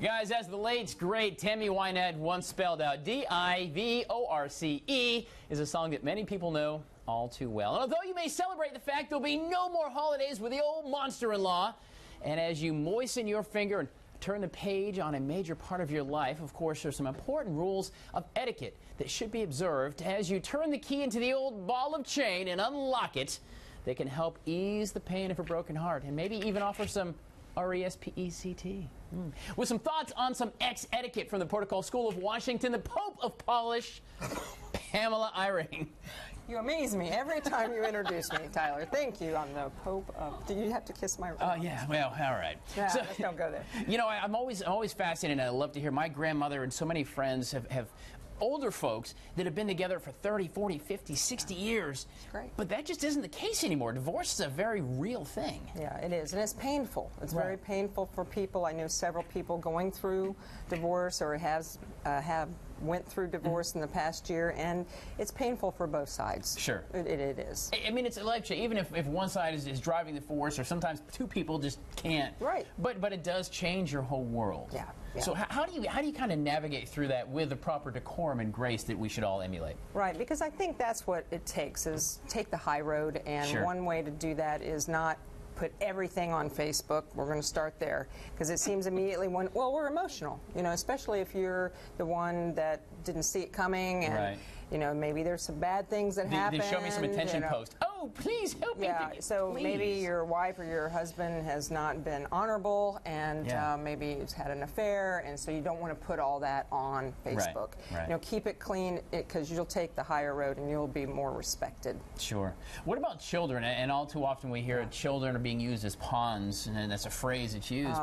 Guys, as the late, great Tammy Wynette once spelled out, D-I-V-O-R-C-E, is a song that many people know all too well. And although you may celebrate the fact there'll be no more holidays with the old monster-in-law, and as you moisten your finger and turn the page on a major part of your life, of course, there's some important rules of etiquette that should be observed as you turn the key into the old ball of chain and unlock it. They can help ease the pain of a broken heart and maybe even offer some R-E-S-P-E-C-T. With some thoughts on some etiquette from the Protocol School of Washington, the Pope of Polish, Pamela Eyring. You amaze me every time you introduce me, Tyler. Thank you. I'm the Pope of... Do you have to kiss my... Yeah, well, all right. Yeah, so, let's don't go there. You know, I'm always fascinated, and I love to hear my grandmother and so many friends have older folks that have been together for 30, 40, 50, 60 years. Great. But that just isn't the case anymore. Divorce is a very real thing. Yeah, it is. And it's painful. It's very painful for people. I know several people going through divorce or have went through divorce in the past year, and it's painful for both sides. Sure. It is. I mean, it's a life change. Even if one side is driving the force, or sometimes two people just can't. Right. But it does change your whole world. Yeah. So how do you kind of navigate through that with the proper decorum and grace that we should all emulate? Right, because I think that's what it takes, is take the high road, and one way to do that is not put everything on Facebook. We're going to start there, because it seems immediately well, we're emotional, you know, especially if you're the one that didn't see it coming, and you know, maybe there's some bad things that happen. They show me some attention post. Oh, please help me. Yeah, so please. Maybe your wife or your husband has not been honorable, and maybe he's had an affair, and so you don't want to put all that on Facebook. Right. You know, keep it clean, because you'll take the higher road and you'll be more respected. Sure. What about children? And all too often we hear children are being used as pawns, and that's a phrase that's used.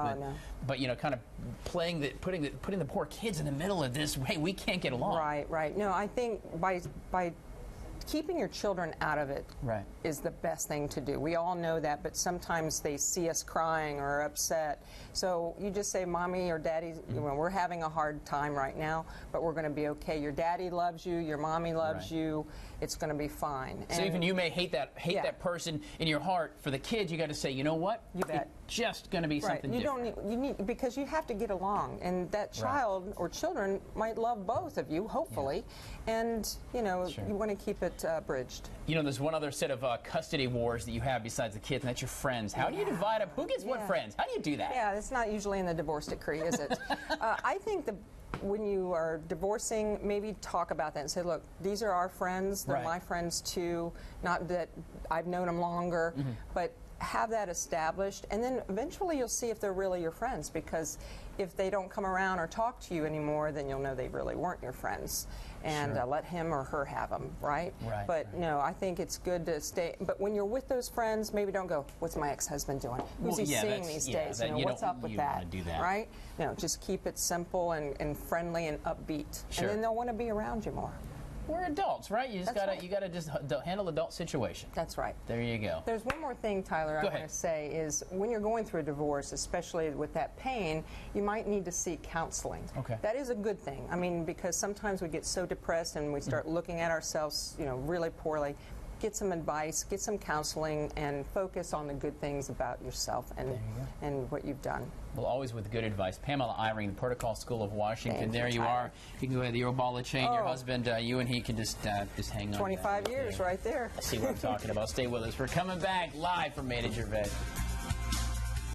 But you know, kind of putting the poor kids in the middle of this. Hey, we can't get along. Right. No, I think by keeping your children out of it is the best thing to do. We all know that, but sometimes they see us crying or upset. So you just say, Mommy or Daddy, you know, we're having a hard time right now, but we're going to be okay. Your daddy loves you, your mommy loves you. It's going to be fine. So even you may hate that person in your heart, for the kids, you got to say, you know what? You bet. It's just going to be something different. You need, because you have to get along, and that child or children might love both of you, hopefully, and you know, you want to keep it bridged. You know, there's one other set of custody wars that you have besides the kids, and that's your friends. How do you divide up who gets what friends? How do you do that? Yeah, it's not usually in the divorce decree, is it? I think when you are divorcing, maybe talk about that and say, look, these are our friends, they're my friends too, not that I've known them longer, but have that established, and then eventually you'll see if they're really your friends, because if they don't come around or talk to you anymore, then you'll know they really weren't your friends, and let him or her have them, but no, I think it's good to stay, but when you're with those friends, maybe don't go, what's my ex-husband doing? Who's he seeing these days? You know, what's up with that? Right? No, just keep it simple and friendly and upbeat, and then they'll want to be around you more. We're adults, right? You just gotta just handle adult situation. That's right. There you go. There's one more thing, Tyler, I want to say is when you're going through a divorce, especially with that pain, you might need to seek counseling. Okay. That is a good thing. I mean, because sometimes we get so depressed and we start looking at ourselves, you know, really poorly. Get some advice, get some counseling, and focus on the good things about yourself and what you've done. Well, always with good advice. Pamela Eyring, the Protocol School of Washington. There you are. You can go ahead to your ball of chain. Your husband, you and he can just hang on. 25 years right there. See what I'm talking about. Stay with us. We're coming back live from Made at Your Bed.